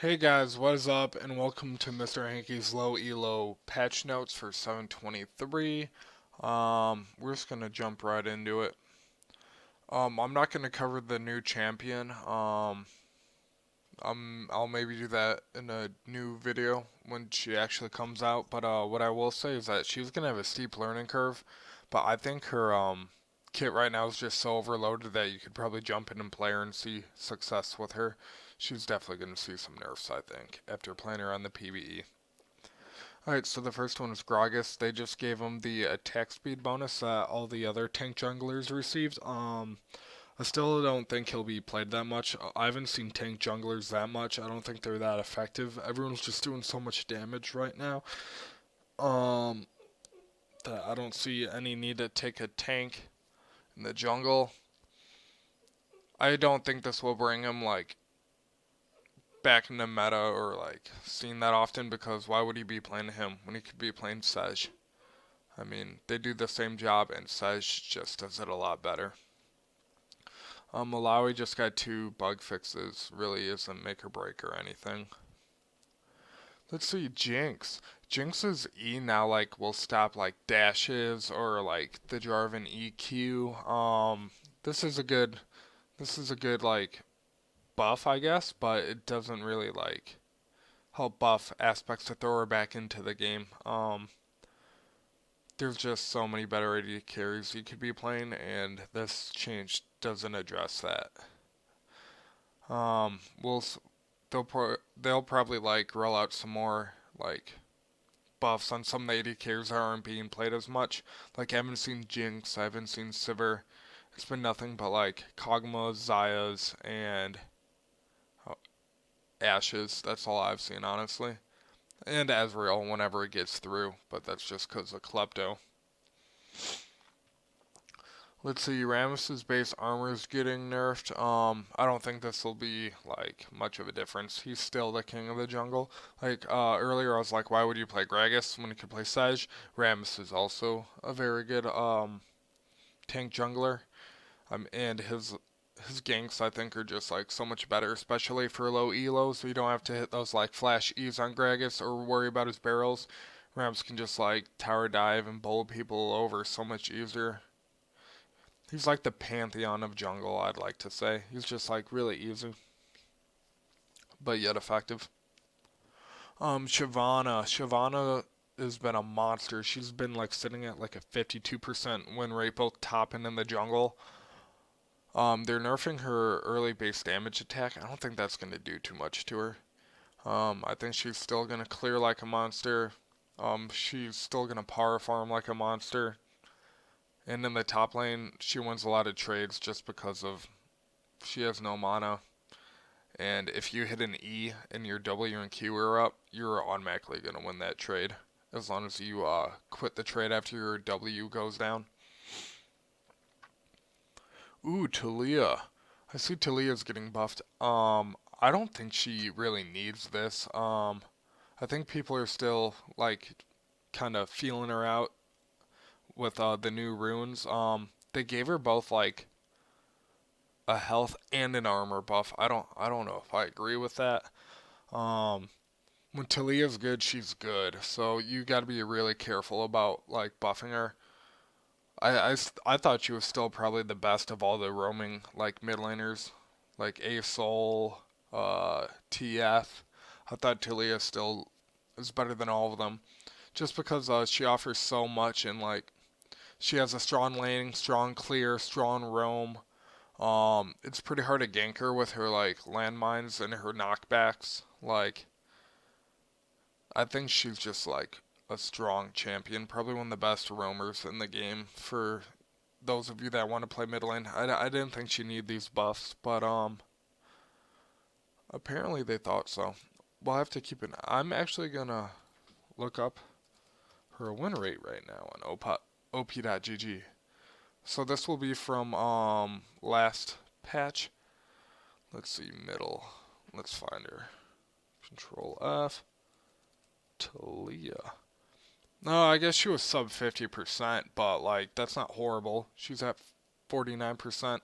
Hey guys, what is up, and welcome to Mr. Hankey's low elo patch notes for 723. We're just gonna jump right into it. I'm not gonna cover the new champion. I'll maybe do that in a new video when she actually comes out. But what I will say is that she's gonna have a steep learning curve. But I think her kit right now is just so overloaded that you could probably jump in and play her and see success with her. She's definitely gonna see some nerfs, I think, after playing her on the PvE. Alright, so the first one is Gragas. They just gave him the attack speed bonus that all the other tank junglers received. I still don't think he'll be played that much. I haven't seen tank junglers that much. I don't think they're that effective. Everyone's just doing so much damage right now. Um, that I don't see any need to take a tank in the jungle. I don't think this will bring him like back in the meta or like seen that often, because why would he be playing him when he could be playing Sej? I mean, they do the same job and Sej just does it a lot better. Malawi just got 2 bug fixes. Really isn't make or break or anything. Let's see, Jinx. Jinx's E now like will stop like dashes or like the Jarvan EQ. This is a good like buff, I guess, but it doesn't really like help buff aspects to throw her back into the game. There's just so many better AD carries you could be playing, and this change doesn't address that. Um, we'll they'll probably like roll out some more like buffs on some of the AD carries that aren't being played as much. Like I haven't seen Jinx, I haven't seen Sivir. It's been nothing but like Kog'Maws, Zayas, and Ashes. That's all I've seen, honestly. And Azrael whenever it gets through, but that's just because of Klepto. Let's see, Rammus's base armor is getting nerfed. I don't think this will be like much of a difference. He's still the king of the jungle. Like earlier, I was like, why would you play Gragas when you could play Sej? Rammus is also a very good tank jungler. And his ganks I think are just like so much better, especially for low elo, so you don't have to hit those like flash E's on Gragas or worry about his barrels. Rams can just like tower dive and bowl people over so much easier. He's like the pantheon of jungle, I'd like to say. He's just like really easy, but yet effective. Shyvana has been a monster. She's been like sitting at like a 52% win rate, both top and in the jungle. They're nerfing her early base damage attack. I don't think that's going to do too much to her. I think she's still going to clear like a monster. She's still going to power farm like a monster. And in the top lane, she wins a lot of trades just because of she has no mana. And if you hit an E and your W and Q are up, you're automatically going to win that trade. As long as you quit the trade after your W goes down. Ooh, Talia. I see Talia's getting buffed. I don't think she really needs this. I think people are still like kind of feeling her out with the new runes. They gave her both like a health and an armor buff. I don't know if I agree with that. Um, when Talia's good, she's good. So you got to be really careful about like buffing her. I thought she was still probably the best of all the roaming like mid laners, like ASOL, TF. I thought Talia still is better than all of them, just because she offers so much, and like she has a strong laning, strong clear, strong roam. It's pretty hard to gank her with her like landmines and her knockbacks. Like I think she's just like a strong champion, probably one of the best roamers in the game for those of you that want to play mid lane. I didn't think she needed these buffs, but apparently they thought so. We'll have to keep an. I'm actually gonna look up her win rate right now on op.gg. So this will be from last patch. Let's see, middle. Let's find her. Control F. Talia. No, I guess she was sub 50%, but like that's not horrible. She's at 49%.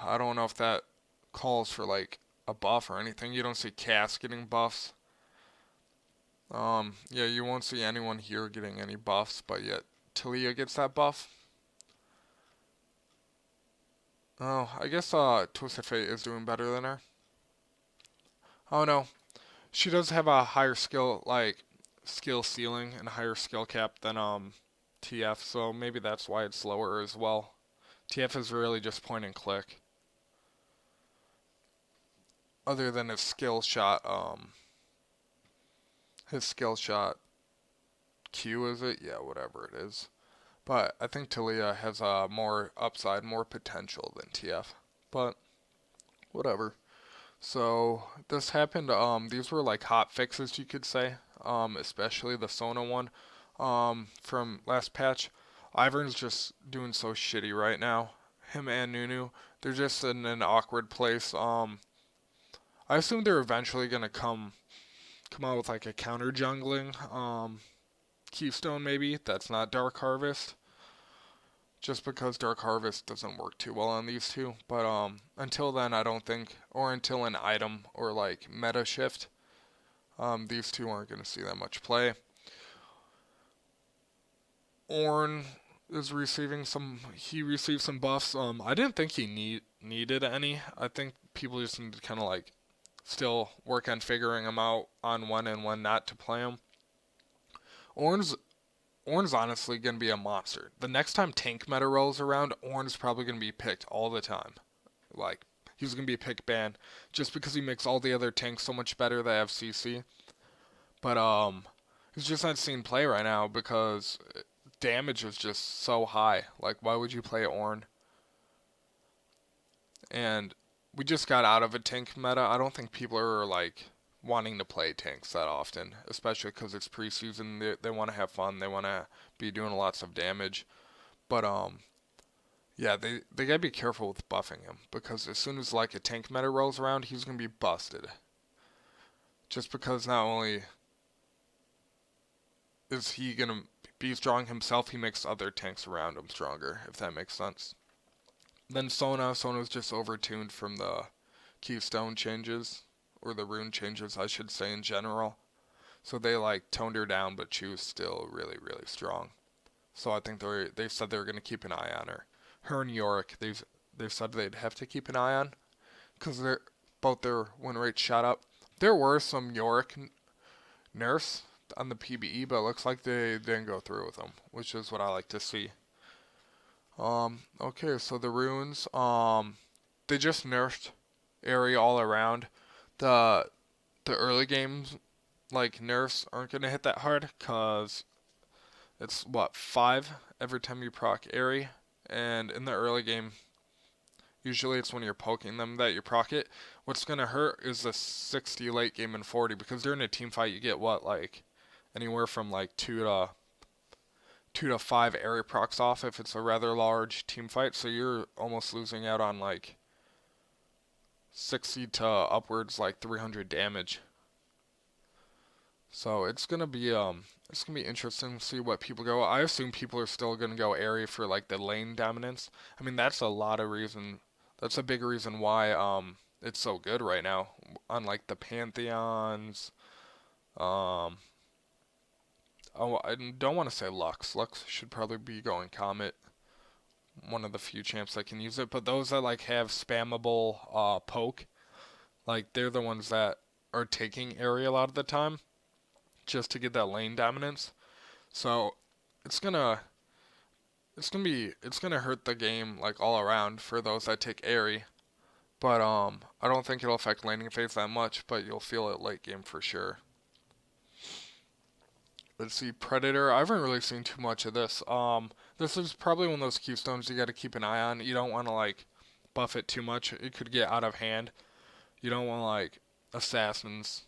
I don't know if that calls for like a buff or anything. You don't see Cass getting buffs. Yeah, you won't see anyone here getting any buffs, but yet Talia gets that buff. Oh, I guess Twisted Fate is doing better than her. Oh no, she does have a higher skill ceiling and a higher skill cap than TF, so maybe that's why it's lower as well. TF is really just point and click. Other than his skill shot Q, is it? Yeah, whatever it is. But I think Talia has more upside, more potential than TF. But whatever. So this happened. These were like hot fixes, you could say. Especially the Sona one. From last patch. Ivern's just doing so shitty right now. Him and Nunu, they're just in an awkward place. I assume they're eventually gonna come out with like a counter jungling keystone maybe that's not Dark Harvest. Just because Dark Harvest doesn't work too well on these two. But until then, I don't think, or until an item or like meta shift, these two aren't going to see that much play. Orin is he received some buffs. I didn't think he needed any. I think people just need to kind of like still work on figuring him out on when and when not to play him. Orin's honestly going to be a monster. The next time tank meta rolls around, Orin's probably going to be picked all the time. Like, he's going to be a pick ban just because he makes all the other tanks so much better that have CC. But, he's just not seeing play right now because damage is just so high. Like, why would you play Orin? And we just got out of a tank meta. I don't think people are, like, wanting to play tanks that often, especially because it's preseason. They want to have fun. They want to be doing lots of damage. But yeah, they gotta be careful with buffing him because as soon as like a tank meta rolls around, he's gonna be busted. Just because not only is he gonna be strong himself, he makes other tanks around him stronger. If that makes sense. Then Sona's just overtuned from the keystone changes. Or the rune changes, I should say, in general. So they like toned her down, but she was still really, really strong. So I think they said they were gonna keep an eye on her. Her and Yorick, they said they'd have to keep an eye on because both their win rates shot up. There were some Yorick nerfs on the PBE, but it looks like they didn't go through with them, which is what I like to see. Okay, so the runes, they just nerfed area all around. The early games, like, nerfs aren't going to hit that hard, because it's, 5 every time you proc Airy, and in the early game, usually it's when you're poking them that you proc it. What's going to hurt is the 60 late game and 40, because during a team fight, you get, anywhere from, 2 to 5 Airy procs off if it's a rather large team fight, so you're almost losing out on, 60 to upwards 300 damage. So it's gonna be interesting to see what people go. I assume people are still gonna go Airy for the lane dominance. I mean that's that's a big reason why it's so good right now. On the Pantheons. Oh, I don't want to say Lux. Lux should probably be going Comet. One of the few champs that can use it, but those that have spammable poke, they're the ones that are taking Airy a lot of the time, just to get that lane dominance. So it's gonna hurt the game all around for those that take Airy. But I don't think it'll affect laning phase that much, but you'll feel it late game for sure. Let's see, Predator. I haven't really seen too much of this. This is probably one of those keystones you got to keep an eye on. You don't want to buff it too much. It could get out of hand. You don't want assassins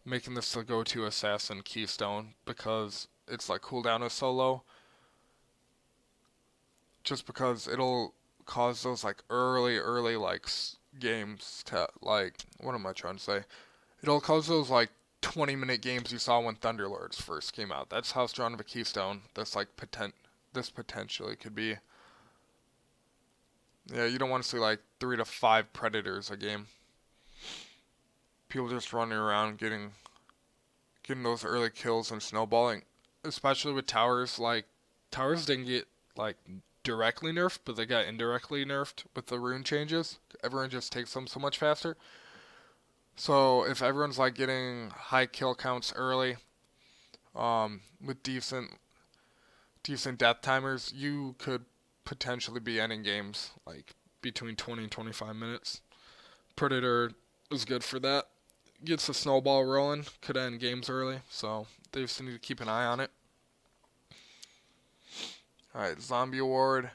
making this the go-to assassin keystone because its cooldown is so low. Just because it'll cause those early games to what am I trying to say? It'll cause those 20-minute games you saw when Thunderlords first came out. That's how strong of a keystone this this potentially could be. Yeah, you don't want to see 3 to 5 Predators a game. People just running around getting those early kills and snowballing, especially with towers. Like towers didn't get like directly nerfed, but they got indirectly nerfed with the rune changes. Everyone just takes them so much faster. So if everyone's like getting high kill counts early, with decent death timers, you could potentially be ending games like between 20 and 25 minutes. Predator is good for that. Gets the snowball rolling, could end games early, so they just need to keep an eye on it. Alright, Zombie Award.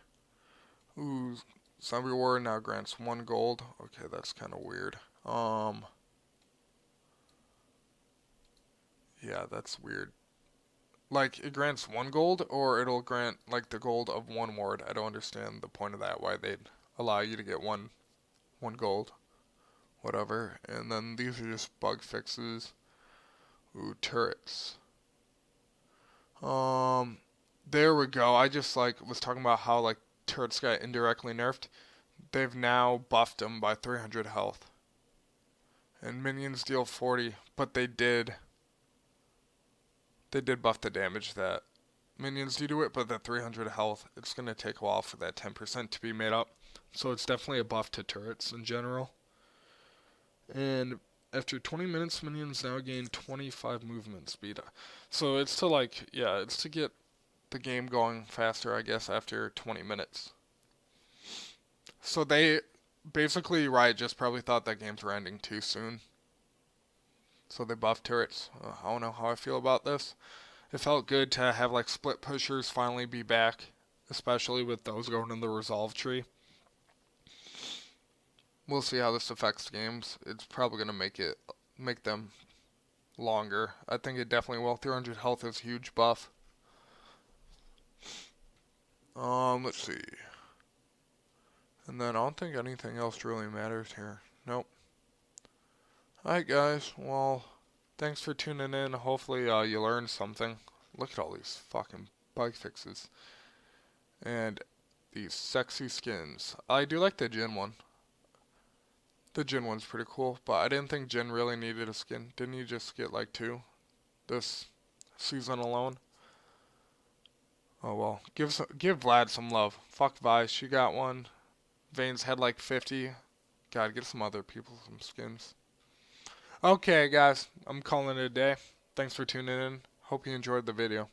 Ooh, Zombie Award now grants 1 gold. Okay, that's kind of weird. Yeah, that's weird. Like, it grants 1 gold, or it'll grant, like, the gold of 1 ward. I don't understand the point of that, why they'd allow you to get one gold. Whatever. And then these are just bug fixes. Ooh, turrets. There we go. I just, like, was talking about how, like, turrets got indirectly nerfed. They've now buffed them by 300 health. And minions deal 40, but they did buff the damage that minions do to it, but that 300 health, it's going to take a while for that 10% to be made up. So it's definitely a buff to turrets in general. And after 20 minutes, minions now gain 25 movement speed. So it's to like, yeah, it's to get the game going faster, I guess, after 20 minutes. So they, basically, Riot just probably thought that games were ending too soon. So they buffed turrets. I don't know how I feel about this. It felt good to have like split pushers finally be back, especially with those going in the resolve tree. We'll see how this affects games. It's probably gonna make them longer. I think it definitely will. 300 health is a huge buff. Let's see. And then I don't think anything else really matters here. Nope. Alright guys, well, thanks for tuning in. Hopefully you learned something. Look at all these fucking bug fixes. And these sexy skins. I do like the Jin one. The Jin one's pretty cool, but I didn't think Jin really needed a skin. Didn't he just get like 2 this season alone? Oh well. Give Vlad some love. Fuck Vice, she got one. Vayne's had like 50. Gotta get some other people some skins. Okay, guys, I'm calling it a day. Thanks for tuning in. Hope you enjoyed the video.